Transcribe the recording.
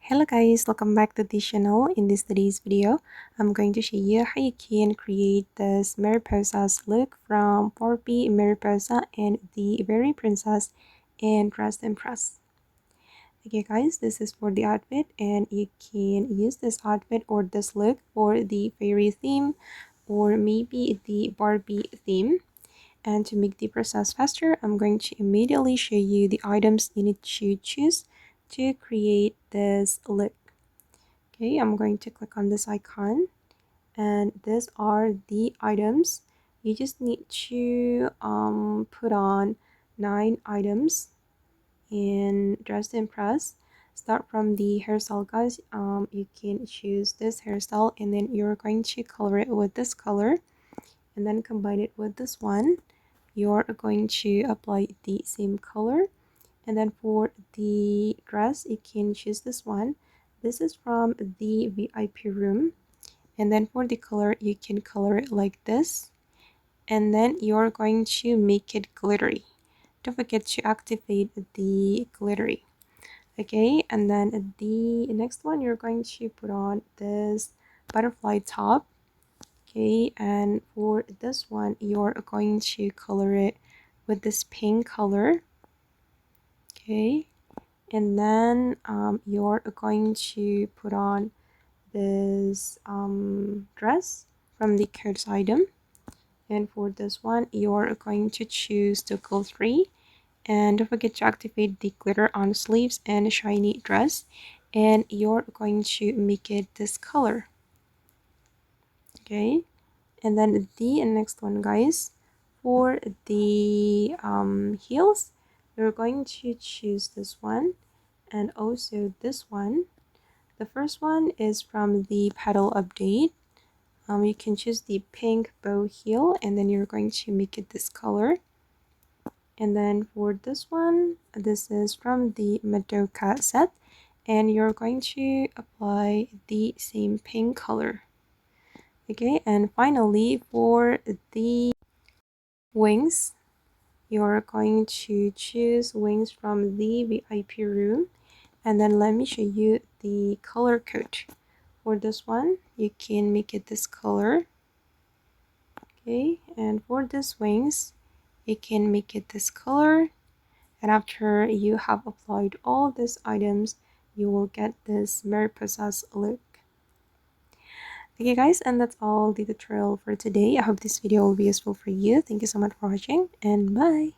Hello guys, welcome back to the channel. In today's video, I'm going to show you how you can create this Mariposa's look from Barbie Mariposa and the Fairy Princess and Dress Impress. Okay guys, this is for the outfit and you can use this outfit or this look for the fairy theme or maybe the Barbie theme. And to make the process faster, I'm going to immediately show you the items you need to choose to create this look. Okay, I'm going to click on this icon and these are the items. You just need to put on 9 items in Dress to Impress. Start from the hairstyle guys. You can choose this hairstyle and then you're going to color it with this color and then combine it with this one. You're going to apply the same color, and then for the dress you can choose this one. This is from the VIP room, and then for the color you can color it like this, and then you're going to make it glittery. Don't forget to activate the glittery. Okay, and then the next one you're going to put on this butterfly top. Okay, and for this one you're going to color it with this pink color. Okay, and then you're going to put on this dress from the coats item, and for this one you're going to choose toggle 3, and don't forget to activate the glitter on sleeves and shiny dress, and you're going to make it this color. Okay, and then the next one guys, for the heels you're going to choose this one and also this one. The first one is from the pedal update. You can choose the pink bow heel and then you're going to make it this color. And then for this one, this is from the Madoka set and you're going to apply the same pink color. Okay, and finally for the wings, you're going to choose wings from the VIP room, and then let me show you the color code. For this one you can make it this color. Okay, and for this wings you can make it this color, and after you have applied all these items you will get this Mariposa's look. Okay guys, and that's all the tutorial for today. I hope this video will be useful for you. Thank you so much for watching and bye.